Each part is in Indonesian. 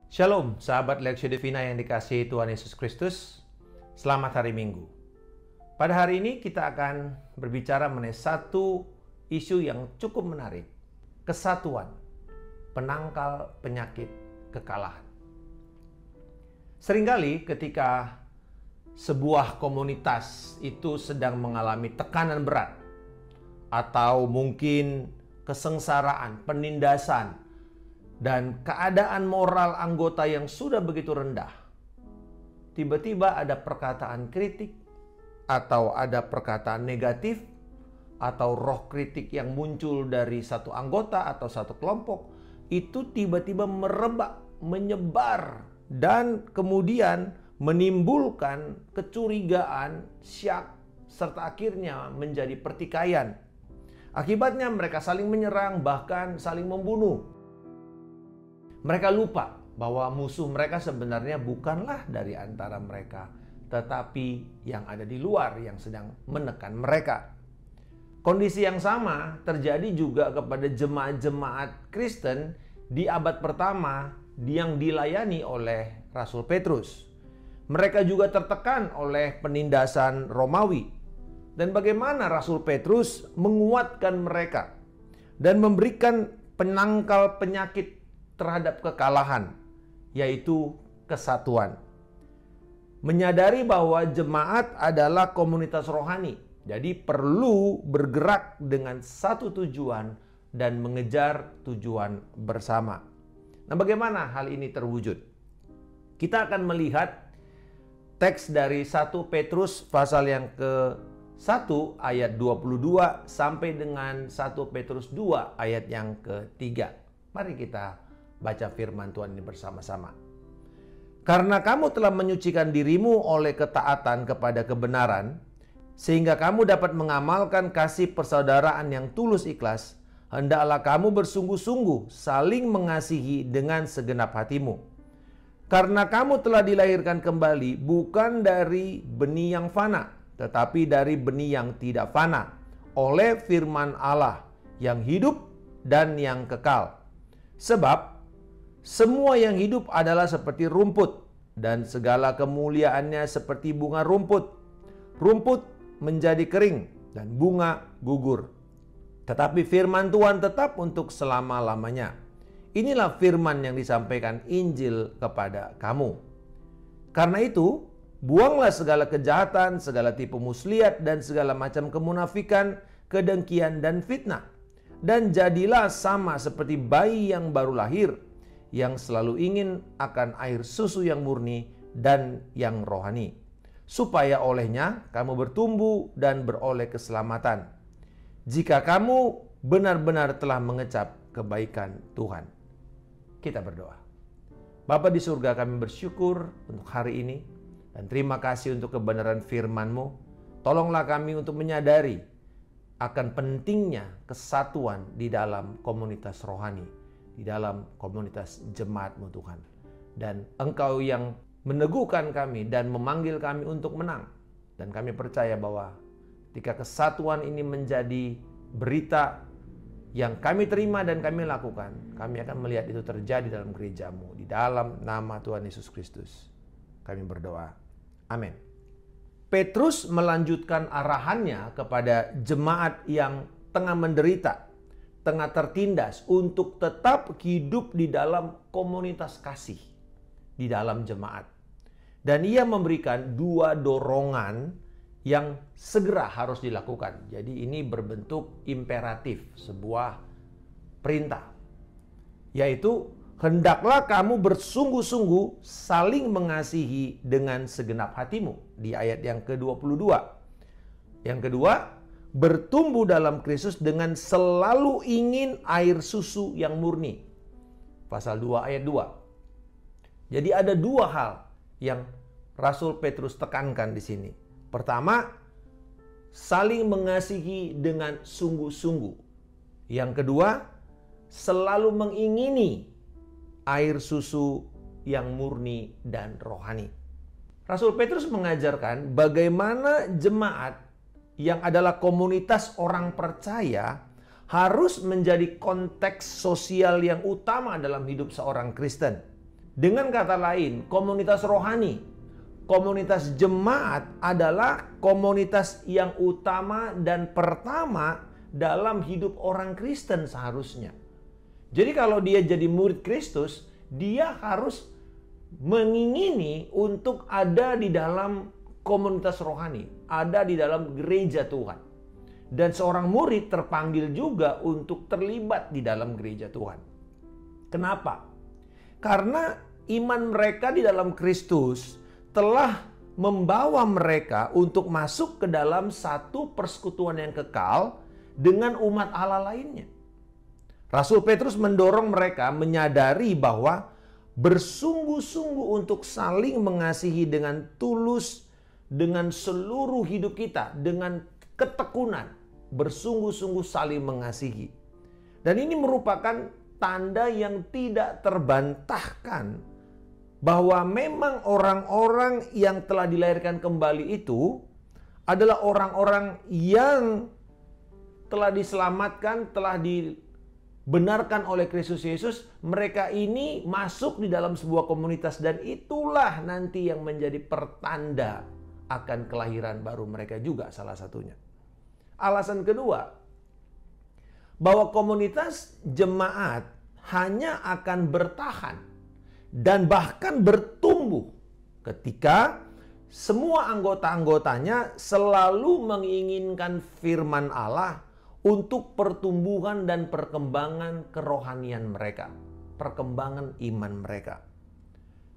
Shalom, sahabat Lexio Divina yang dikasihi Tuhan Yesus Kristus. Selamat hari Minggu. Pada hari ini kita akan berbicara mengenai satu isu yang cukup menarik. Kesatuan, penangkal penyakit kekalahan. Seringkali ketika sebuah komunitas itu sedang mengalami tekanan berat, atau mungkin kesengsaraan, penindasan, dan keadaan moral anggota yang sudah begitu rendah, tiba-tiba ada perkataan kritik, atau ada perkataan negatif, atau roh kritik yang muncul dari satu anggota atau satu kelompok, itu tiba-tiba merebak, menyebar, dan kemudian menimbulkan kecurigaan, syak, serta akhirnya menjadi pertikaian. Akibatnya mereka saling menyerang, bahkan saling membunuh. Mereka lupa bahwa musuh mereka sebenarnya bukanlah dari antara mereka, tetapi yang ada di luar yang sedang menekan mereka. Kondisi yang sama terjadi juga kepada jemaat-jemaat Kristen di abad pertama yang dilayani oleh Rasul Petrus. Mereka juga tertekan oleh penindasan Romawi. Dan bagaimana Rasul Petrus menguatkan mereka dan memberikan penangkal penyakit terhadap kekalahan, yaitu kesatuan. Menyadari bahwa jemaat adalah komunitas rohani, jadi perlu bergerak dengan satu tujuan dan mengejar tujuan bersama. Nah, bagaimana hal ini terwujud? Kita akan melihat teks dari 1 Petrus pasal yang ke-1 ayat 22 sampai dengan 1 Petrus 2 ayat yang ke-3. Mari kita baca firman Tuhan ini bersama-sama. Karena kamu telah menyucikan dirimu oleh ketaatan kepada kebenaran, sehingga kamu dapat mengamalkan kasih persaudaraan yang tulus ikhlas, hendaklah kamu bersungguh-sungguh saling mengasihi dengan segenap hatimu. Karena kamu telah dilahirkan kembali bukan dari benih yang fana, tetapi dari benih yang tidak fana, oleh firman Allah yang hidup dan yang kekal. Sebab semua yang hidup adalah seperti rumput, dan segala kemuliaannya seperti bunga rumput. Rumput menjadi kering, dan bunga gugur. Tetapi firman Tuhan tetap untuk selama-lamanya. Inilah firman yang disampaikan Injil kepada kamu. Karena itu, buanglah segala kejahatan, segala tipu muslihat, dan segala macam kemunafikan, kedengkian, dan fitnah. Dan jadilah sama seperti bayi yang baru lahir, yang selalu ingin akan air susu yang murni dan yang rohani, supaya olehnya kamu bertumbuh dan beroleh keselamatan, jika kamu benar-benar telah mengecap kebaikan Tuhan. Kita berdoa. Bapa di surga, kami bersyukur untuk hari ini, dan terima kasih untuk kebenaran firman-Mu. Tolonglah kami untuk menyadari akan pentingnya kesatuan di dalam komunitas rohani, di dalam komunitas jemaat-Mu Tuhan. Dan Engkau yang meneguhkan kami dan memanggil kami untuk menang. Dan kami percaya bahwa ketika kesatuan ini menjadi berita yang kami terima dan kami lakukan, kami akan melihat itu terjadi dalam gereja-Mu. Di dalam nama Tuhan Yesus Kristus kami berdoa. Amin. Petrus melanjutkan arahannya kepada jemaat yang tengah menderita, tengah tertindas, untuk tetap hidup di dalam komunitas kasih, di dalam jemaat. Dan ia memberikan dua dorongan yang segera harus dilakukan. Jadi ini berbentuk imperatif, sebuah perintah. Yaitu, hendaklah kamu bersungguh-sungguh saling mengasihi dengan segenap hatimu. Di ayat yang ke-22. Yang kedua, bertumbuh dalam Kristus dengan selalu ingin air susu yang murni. Pasal 2 ayat 2. Jadi ada dua hal yang Rasul Petrus tekankan di sini. Pertama, saling mengasihi dengan sungguh-sungguh. Yang kedua, selalu mengingini air susu yang murni dan rohani. Rasul Petrus mengajarkan bagaimana jemaat yang adalah komunitas orang percaya harus menjadi konteks sosial yang utama dalam hidup seorang Kristen. Dengan kata lain, komunitas rohani, komunitas jemaat adalah komunitas yang utama dan pertama dalam hidup orang Kristen seharusnya. Jadi kalau dia jadi murid Kristus, dia harus mengingini untuk ada di dalam komunitas rohani, ada di dalam gereja Tuhan. Dan seorang murid terpanggil juga untuk terlibat di dalam gereja Tuhan. Kenapa? Karena iman mereka di dalam Kristus telah membawa mereka untuk masuk ke dalam satu persekutuan yang kekal dengan umat Allah lainnya. Rasul Petrus mendorong mereka menyadari bahwa bersungguh-sungguh untuk saling mengasihi dengan tulus, dengan seluruh hidup kita, dengan ketekunan, bersungguh-sungguh saling mengasihi. Dan ini merupakan tanda yang tidak terbantahkan bahwa memang orang-orang yang telah dilahirkan kembali itu adalah orang-orang yang telah diselamatkan, telah dibenarkan oleh Kristus Yesus. Mereka ini masuk di dalam sebuah komunitas dan itulah nanti yang menjadi pertanda akan kelahiran baru mereka juga salah satunya. Alasan kedua, bahwa komunitas jemaat hanya akan bertahan dan bahkan bertumbuh ketika semua anggota-anggotanya selalu menginginkan firman Allah untuk pertumbuhan dan perkembangan kerohanian mereka, perkembangan iman mereka.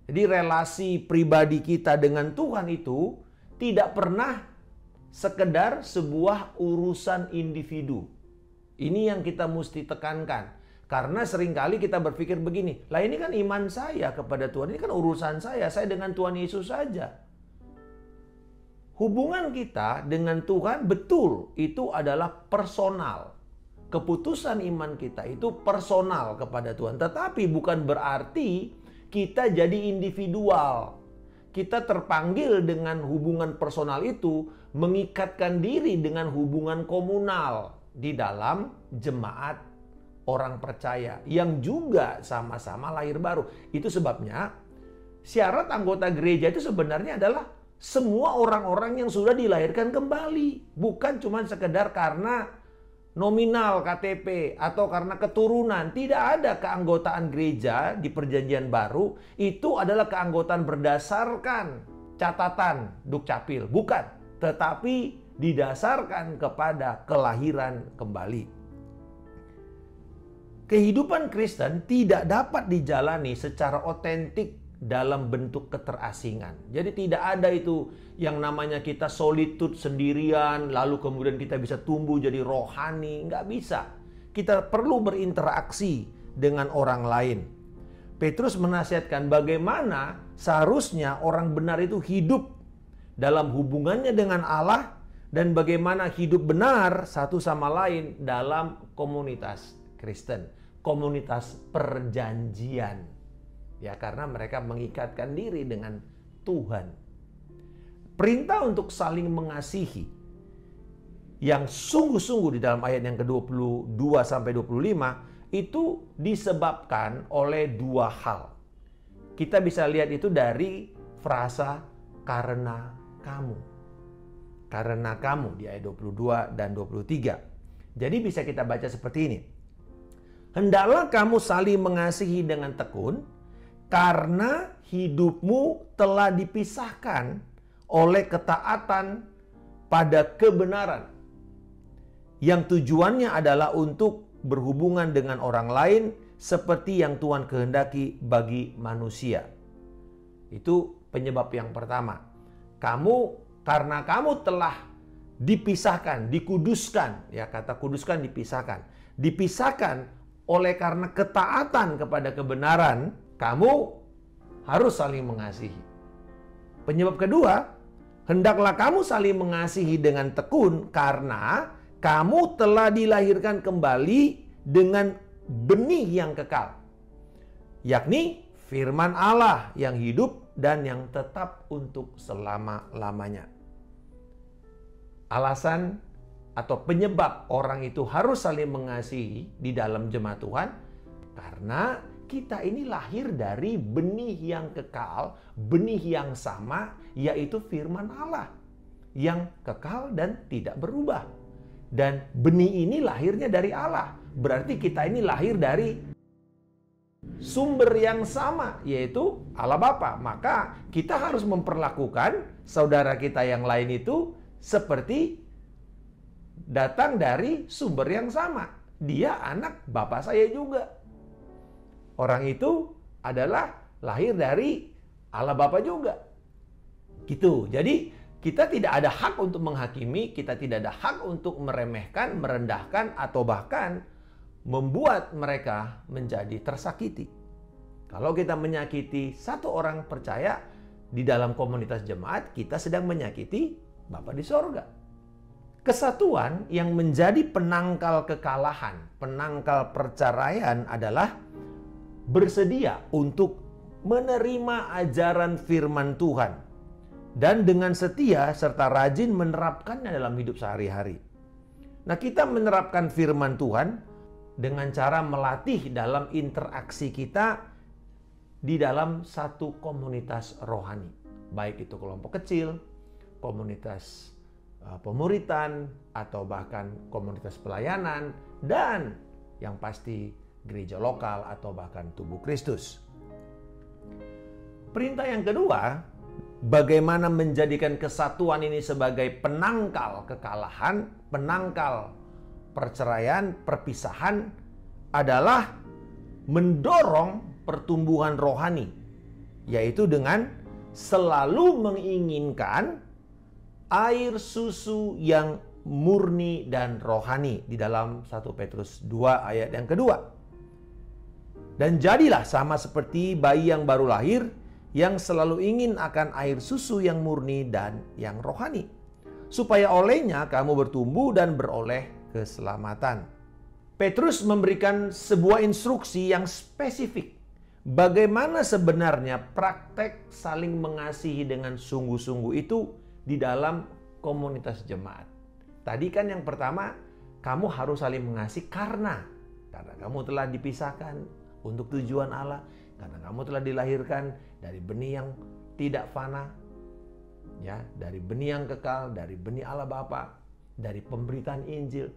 Jadi relasi pribadi kita dengan Tuhan itu tidak pernah sekedar sebuah urusan individu. Ini yang kita mesti tekankan. Karena seringkali kita berpikir begini, lah ini kan iman saya kepada Tuhan, ini kan urusan saya dengan Tuhan Yesus saja. Hubungan kita dengan Tuhan betul itu adalah personal. Keputusan iman kita itu personal kepada Tuhan. Tetapi bukan berarti kita jadi individual. Kita terpanggil dengan hubungan personal itu mengikatkan diri dengan hubungan komunal di dalam jemaat orang percaya yang juga sama-sama lahir baru. Itu sebabnya syarat anggota gereja itu sebenarnya adalah semua orang-orang yang sudah dilahirkan kembali. Bukan cuma sekedar karena nominal KTP atau karena keturunan. Tidak ada keanggotaan gereja di perjanjian baru. Itu adalah keanggotaan berdasarkan catatan Dukcapil. Bukan. Tetapi didasarkan kepada kelahiran kembali. Kehidupan Kristen tidak dapat dijalani secara otentik dalam bentuk keterasingan. Jadi tidak ada itu yang namanya kita solitude sendirian, lalu kemudian kita bisa tumbuh jadi rohani. Nggak bisa. Kita perlu berinteraksi dengan orang lain. Petrus menasihatkan bagaimana seharusnya orang benar itu hidup dalam hubungannya dengan Allah dan bagaimana hidup benar satu sama lain dalam komunitas Kristen, komunitas perjanjian. Ya, karena mereka mengikatkan diri dengan Tuhan. Perintah untuk saling mengasihi yang sungguh-sungguh di dalam ayat yang ke-22 sampai 25 itu disebabkan oleh dua hal. Kita bisa lihat itu dari frasa karena kamu. Karena kamu di ayat 22 dan 23. Jadi bisa kita baca seperti ini. Hendaklah kamu saling mengasihi dengan tekun, karena hidupmu telah dipisahkan oleh ketaatan pada kebenaran. Yang tujuannya adalah untuk berhubungan dengan orang lain seperti yang Tuhan kehendaki bagi manusia. Itu penyebab yang pertama. Karena kamu telah dipisahkan, dikuduskan. Ya, kata kuduskan dipisahkan. Dipisahkan oleh karena ketaatan kepada kebenaran, kamu harus saling mengasihi. Penyebab kedua, hendaklah kamu saling mengasihi dengan tekun karena kamu telah dilahirkan kembali dengan benih yang kekal. Yakni firman Allah yang hidup dan yang tetap untuk selama-lamanya. Alasan atau penyebab orang itu harus saling mengasihi di dalam jemaat Tuhan karena kita ini lahir dari benih yang kekal, benih yang sama, yaitu firman Allah yang kekal dan tidak berubah. Dan benih ini lahirnya dari Allah. Berarti kita ini lahir dari sumber yang sama, yaitu Allah Bapa. Maka kita harus memperlakukan saudara kita yang lain itu seperti datang dari sumber yang sama. Dia anak Bapa saya juga. Orang itu adalah lahir dari Allah Bapa juga. Gitu. Jadi kita tidak ada hak untuk menghakimi, kita tidak ada hak untuk meremehkan, merendahkan, atau bahkan membuat mereka menjadi tersakiti. Kalau kita menyakiti satu orang percaya di dalam komunitas jemaat, kita sedang menyakiti Bapa di sorga. Kesatuan yang menjadi penangkal kekalahan, penangkal perceraian adalah bersedia untuk menerima ajaran firman Tuhan dan dengan setia serta rajin menerapkannya dalam hidup sehari-hari. Nah, kita menerapkan firman Tuhan dengan cara melatih dalam interaksi kita di dalam satu komunitas rohani. Baik itu kelompok kecil, komunitas pemuritan, atau bahkan komunitas pelayanan, dan yang pasti gereja lokal atau bahkan tubuh Kristus. Perintah yang kedua, bagaimana menjadikan kesatuan ini sebagai penangkal kekalahan, penangkal perceraian, perpisahan, adalah mendorong pertumbuhan rohani, yaitu dengan selalu menginginkan air susu yang murni dan rohani di dalam 1 Petrus 2 ayat yang kedua. Dan jadilah sama seperti bayi yang baru lahir yang selalu ingin akan air susu yang murni dan yang rohani, supaya olehnya kamu bertumbuh dan beroleh keselamatan. Petrus memberikan sebuah instruksi yang spesifik. Bagaimana sebenarnya praktek saling mengasihi dengan sungguh-sungguh itu di dalam komunitas jemaat. Tadi kan yang pertama, kamu harus saling mengasihi karena kamu telah dipisahkan untuk tujuan Allah, karena kamu telah dilahirkan dari benih yang tidak fana, ya, dari benih yang kekal, dari benih Allah Bapa, dari pemberitaan Injil.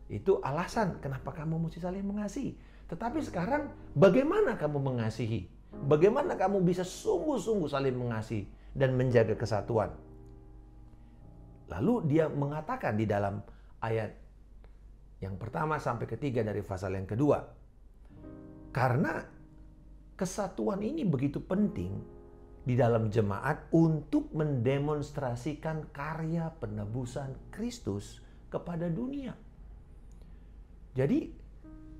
Itu alasan kenapa kamu mesti saling mengasihi. Tetapi sekarang bagaimana kamu mengasihi? Bagaimana kamu bisa sungguh-sungguh saling mengasihi dan menjaga kesatuan? Lalu dia mengatakan di dalam ayat yang pertama sampai ketiga dari pasal yang kedua, karena kesatuan ini begitu penting di dalam jemaat untuk mendemonstrasikan karya penebusan Kristus kepada dunia. Jadi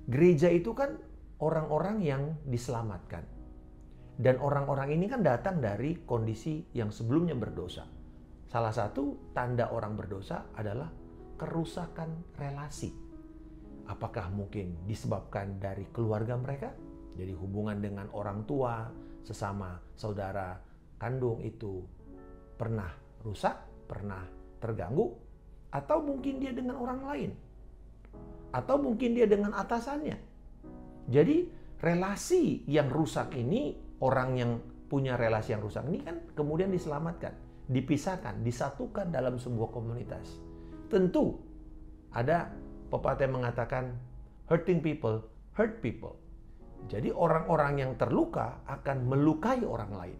gereja itu kan orang-orang yang diselamatkan. Dan orang-orang ini kan datang dari kondisi yang sebelumnya berdosa. Salah satu tanda orang berdosa adalah kerusakan relasi. Apakah mungkin disebabkan dari keluarga mereka? Jadi hubungan dengan orang tua, sesama saudara kandung itu pernah rusak, pernah terganggu, atau mungkin dia dengan orang lain, atau mungkin dia dengan atasannya. Jadi relasi yang rusak ini, orang yang punya relasi yang rusak ini kan kemudian diselamatkan, dipisahkan, disatukan dalam sebuah komunitas. Tentu ada pepatah yang mengatakan hurting people hurt people. Jadi orang-orang yang terluka akan melukai orang lain.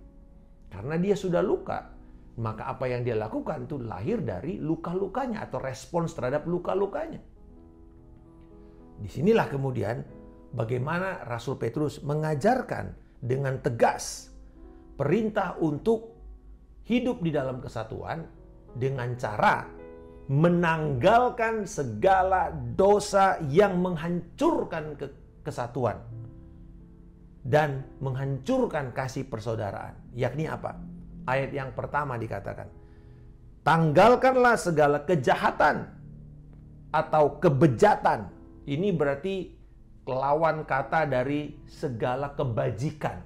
Karena dia sudah luka, maka apa yang dia lakukan itu lahir dari luka-lukanya atau respons terhadap luka-lukanya. Disinilah kemudian bagaimana Rasul Petrus mengajarkan dengan tegas perintah untuk hidup di dalam kesatuan dengan cara menanggalkan segala dosa yang menghancurkan kesatuan dan menghancurkan kasih persaudaraan. Yakni apa? Ayat yang pertama dikatakan, tanggalkanlah segala kejahatan atau kebejatan. Ini berarti lawan kata dari segala kebajikan.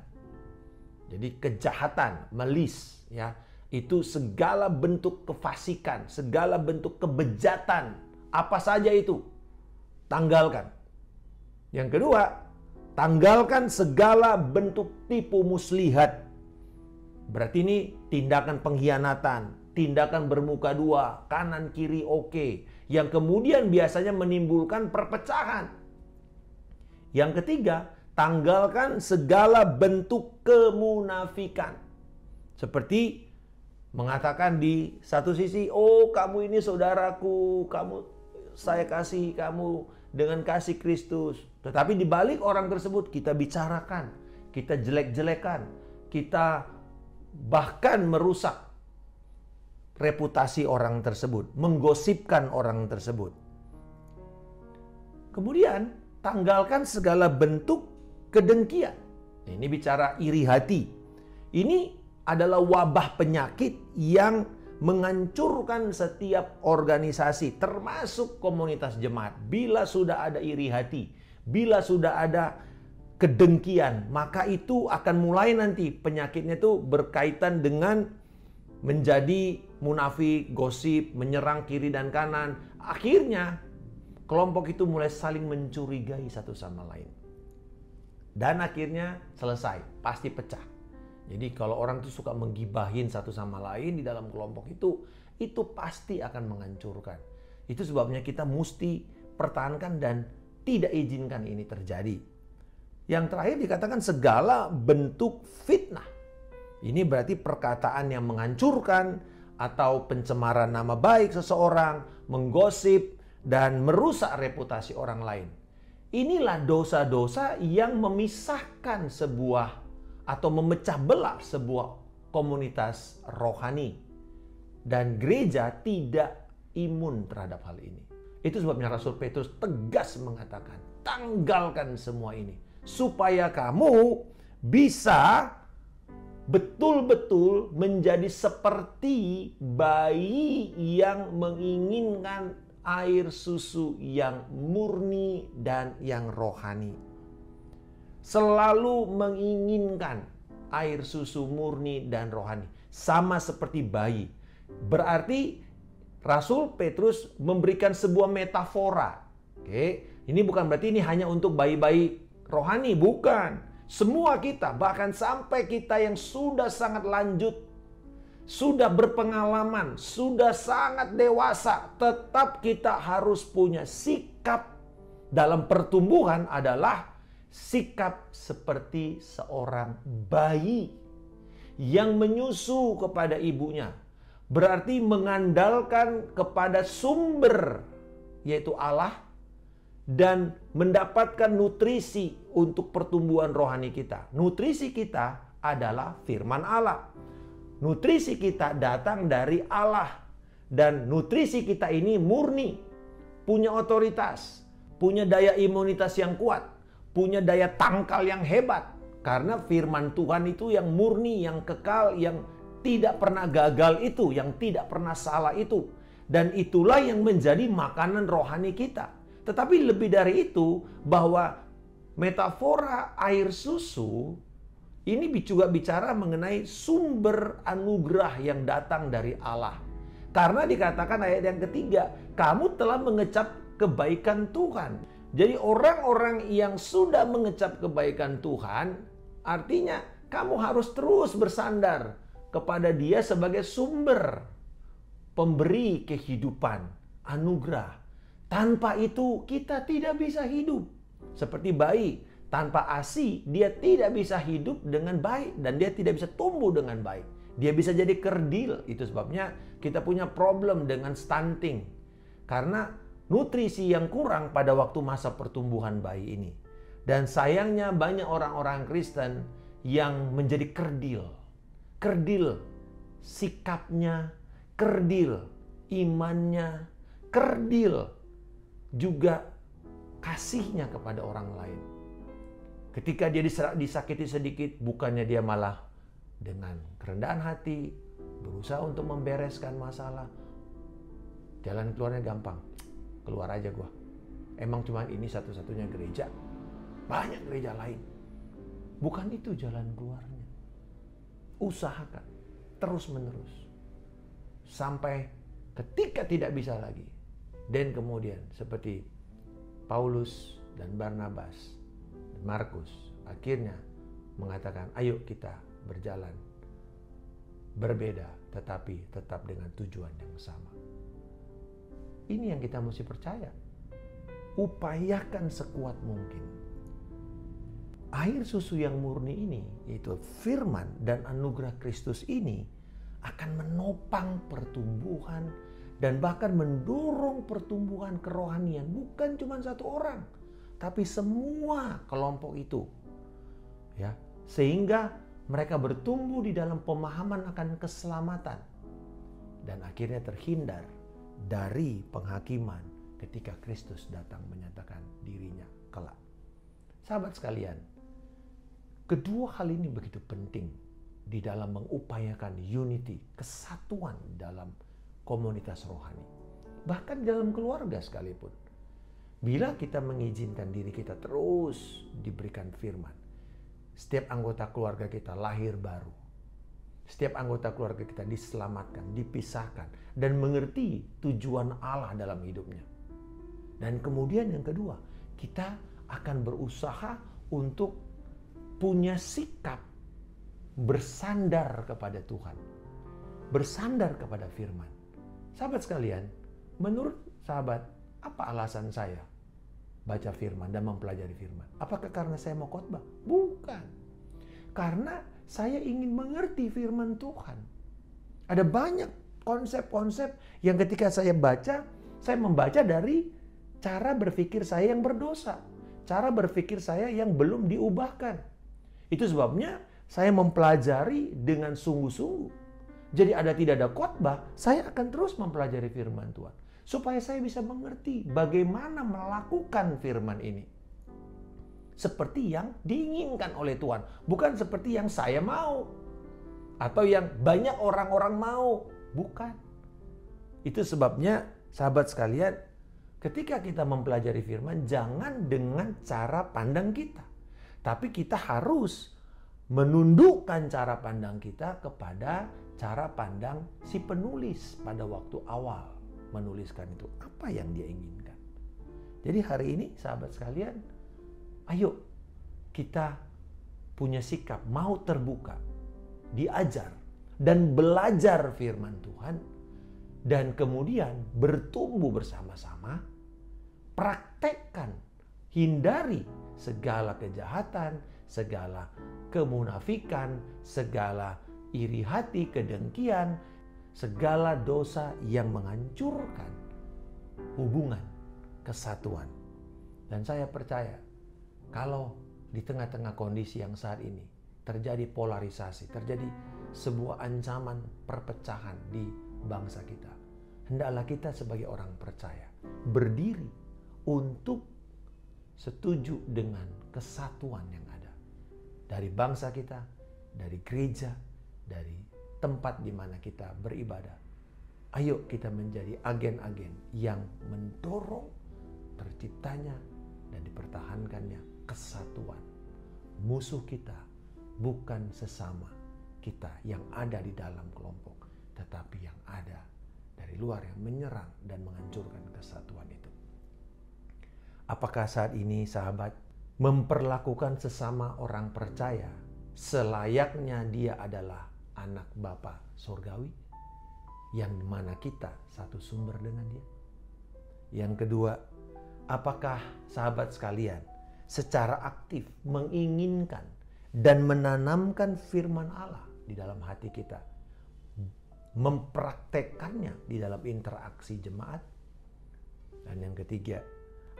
Jadi kejahatan, malis, ya, itu segala bentuk kefasikan, segala bentuk kebejatan, apa saja itu, tanggalkan. Yang kedua, Tanggalkan segala bentuk tipu muslihat. Berarti ini tindakan pengkhianatan, tindakan bermuka dua, kanan kiri oke, yang kemudian biasanya menimbulkan perpecahan. Yang ketiga, tanggalkan segala bentuk kemunafikan. Seperti mengatakan di satu sisi, oh kamu ini saudaraku, saya kasih kamu dengan kasih Kristus. Tetapi di balik orang tersebut kita bicarakan, kita jelek-jelekan, kita bahkan merusak reputasi orang tersebut, menggosipkan orang tersebut. Kemudian tanggalkan segala bentuk kedengkian. Ini bicara iri hati. Ini adalah wabah penyakit yang menghancurkan setiap organisasi, termasuk komunitas jemaat. Bila sudah ada iri hati, bila sudah ada kedengkian, maka itu akan mulai nanti penyakitnya itu berkaitan dengan menjadi munafik, gosip, menyerang kiri dan kanan. Akhirnya kelompok itu mulai saling mencurigai satu sama lain. Dan akhirnya selesai, pasti pecah. Jadi kalau orang itu suka menggibahin satu sama lain di dalam kelompok itu pasti akan menghancurkan. Itu sebabnya kita mesti pertahankan dan tidak izinkan ini terjadi. Yang terakhir dikatakan segala bentuk fitnah. Ini berarti perkataan yang menghancurkan atau pencemaran nama baik seseorang, menggosip dan merusak reputasi orang lain. Inilah dosa-dosa yang memisahkan sebuah atau memecah belah sebuah komunitas rohani. Dan gereja tidak imun terhadap hal ini. Itu sebabnya Rasul Petrus tegas mengatakan, tanggalkan semua ini. Supaya kamu bisa betul-betul menjadi seperti bayi yang menginginkan air susu yang murni dan yang rohani. Selalu menginginkan air susu murni dan rohani. Sama seperti bayi. Berarti Rasul Petrus memberikan sebuah metafora. Oke, ini bukan berarti ini hanya untuk bayi-bayi rohani, bukan. Semua kita, bahkan sampai kita yang sudah sangat lanjut, sudah berpengalaman, sudah sangat dewasa, tetap kita harus punya sikap dalam pertumbuhan adalah sikap seperti seorang bayi yang menyusu kepada ibunya. Berarti mengandalkan kepada sumber, yaitu Allah, dan mendapatkan nutrisi untuk pertumbuhan rohani kita. Nutrisi kita adalah firman Allah. Nutrisi kita datang dari Allah. Dan nutrisi kita ini murni, punya otoritas, punya daya imunitas yang kuat, punya daya tangkal yang hebat. Karena firman Tuhan itu yang murni, yang kekal, yang tidak pernah gagal itu, yang tidak pernah salah itu. Dan itulah yang menjadi makanan rohani kita. Tetapi lebih dari itu, bahwa metafora air susu ini juga bicara mengenai sumber anugerah yang datang dari Allah. Karena dikatakan ayat yang ketiga, kamu telah mengecap kebaikan Tuhan. Jadi orang-orang yang sudah mengecap kebaikan Tuhan, artinya kamu harus terus bersandar kepada Dia sebagai sumber pemberi kehidupan, anugerah. Tanpa itu kita tidak bisa hidup. Seperti bayi, tanpa ASI dia tidak bisa hidup dengan baik dan dia tidak bisa tumbuh dengan baik. Dia bisa jadi kerdil. Itu sebabnya kita punya problem dengan stunting. Karena nutrisi yang kurang pada waktu masa pertumbuhan bayi ini. Dan sayangnya banyak orang-orang Kristen yang menjadi kerdil. Kerdil sikapnya, kerdil imannya, kerdil juga kasihnya kepada orang lain. Ketika dia disakiti sedikit, bukannya dia malah dengan kerendahan hati berusaha untuk membereskan masalah. Jalan keluarnya gampang. Keluar aja gua. Emang cuma ini satu-satunya gereja? Banyak gereja lain. Bukan itu jalan keluarnya. Usahakan terus-menerus sampai ketika tidak bisa lagi. Dan kemudian seperti Paulus dan Barnabas, Markus akhirnya mengatakan, ayo kita berjalan berbeda tetapi tetap dengan tujuan yang sama. Ini yang kita mesti percaya. Upayakan sekuat mungkin. Air susu yang murni ini, yaitu firman dan anugerah Kristus ini, akan menopang pertumbuhan dan bahkan mendorong pertumbuhan kerohanian. Bukan cuma satu orang, tapi semua kelompok itu. Ya, sehingga mereka bertumbuh di dalam pemahaman akan keselamatan. Dan akhirnya terhindar dari penghakiman ketika Kristus datang menyatakan dirinya kelak. Sahabat sekalian, kedua hal ini begitu penting di dalam mengupayakan unity, kesatuan dalam komunitas rohani. Bahkan dalam keluarga sekalipun. Bila kita mengizinkan diri kita terus diberikan firman, setiap anggota keluarga kita lahir baru. Setiap anggota keluarga kita diselamatkan, dipisahkan, dan mengerti tujuan Allah dalam hidupnya. Dan kemudian yang kedua, kita akan berusaha untuk punya sikap bersandar kepada Tuhan. Bersandar kepada firman. Sahabat sekalian, menurut sahabat, apa alasan saya baca firman dan mempelajari firman? Apakah karena saya mau khotbah? Bukan. Karena saya ingin mengerti firman Tuhan. Ada banyak konsep-konsep yang ketika saya baca, saya membaca dari cara berpikir saya yang berdosa. Cara berpikir saya yang belum diubahkan. Itu sebabnya saya mempelajari dengan sungguh-sungguh. Jadi tidak ada khotbah, saya akan terus mempelajari firman Tuhan. Supaya saya bisa mengerti bagaimana melakukan firman ini. Seperti yang diinginkan oleh Tuhan. Bukan seperti yang saya mau. Atau yang banyak orang-orang mau. Bukan. Itu sebabnya sahabat sekalian, ketika kita mempelajari firman, jangan dengan cara pandang kita. Tapi kita harus menundukkan cara pandang kita kepada cara pandang si penulis pada waktu awal menuliskan itu. Apa yang dia inginkan. Jadi hari ini sahabat sekalian, ayo kita punya sikap mau terbuka, diajar dan belajar firman Tuhan, dan kemudian bertumbuh bersama-sama, praktekkan, hindari segala kejahatan, segala kemunafikan, segala iri hati, kedengkian, segala dosa yang menghancurkan hubungan, kesatuan. Dan saya percaya kalau di tengah-tengah kondisi yang saat ini terjadi polarisasi, terjadi sebuah ancaman perpecahan di bangsa kita, hendaklah kita sebagai orang percaya berdiri untuk setuju dengan kesatuan yang ada dari bangsa kita, dari gereja, dari tempat di mana kita beribadah. Ayo kita menjadi agen-agen yang mendorong terciptanya dan dipertahankannya kesatuan. Musuh kita bukan sesama kita yang ada di dalam kelompok, tetapi yang ada dari luar yang menyerang dan menghancurkan kesatuan itu. Apakah saat ini sahabat memperlakukan sesama orang percaya selayaknya dia adalah anak Bapa surgawi, yang mana kita satu sumber dengan dia? Yang kedua, apakah sahabat sekalian secara aktif menginginkan dan menanamkan firman Allah di dalam hati kita, mempraktekkannya di dalam interaksi jemaat? Dan yang ketiga,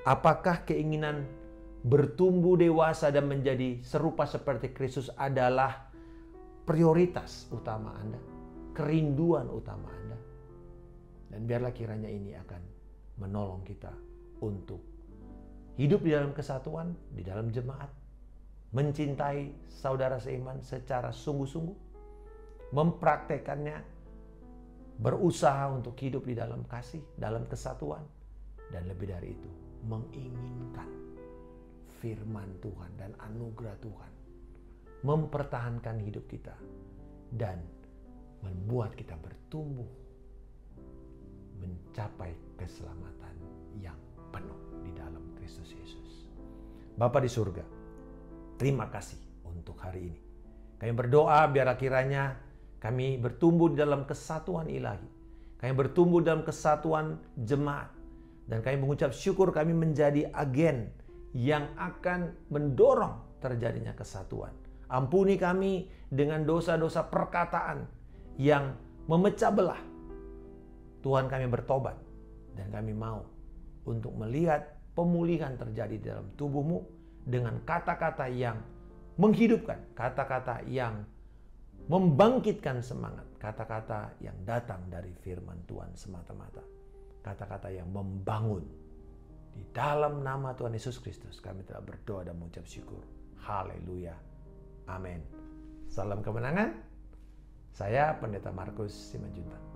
apakah keinginan bertumbuh dewasa dan menjadi serupa seperti Kristus adalah prioritas utama Anda, kerinduan utama Anda? Dan biarlah kiranya ini akan menolong kita untuk hidup di dalam kesatuan, di dalam jemaat, mencintai saudara seiman secara sungguh-sungguh, mempraktekannya, berusaha untuk hidup di dalam kasih, dalam kesatuan, dan lebih dari itu, menginginkan firman Tuhan dan anugerah Tuhan mempertahankan hidup kita dan membuat kita bertumbuh mencapai keselamatan yang penuh di dalam Kristus Yesus. Bapa di surga, Terima kasih untuk hari ini. Kami berdoa biar kiranya kami bertumbuh di dalam kesatuan ilahi. Kami bertumbuh dalam kesatuan jemaat. Dan kami mengucap syukur kami menjadi agen yang akan mendorong terjadinya kesatuan. Ampuni kami dengan dosa-dosa perkataan yang memecah belah. Tuhan, kami bertobat dan kami mau untuk melihat pemulihan terjadi di dalam tubuh-Mu dengan kata-kata yang menghidupkan, kata-kata yang membangkitkan semangat, kata-kata yang datang dari firman Tuhan semata-mata, kata-kata yang membangun. Di dalam nama Tuhan Yesus Kristus kami telah berdoa dan mengucap syukur. Haleluya. Amin. Salam kemenangan. Saya Pendeta Markus Simanjuntak.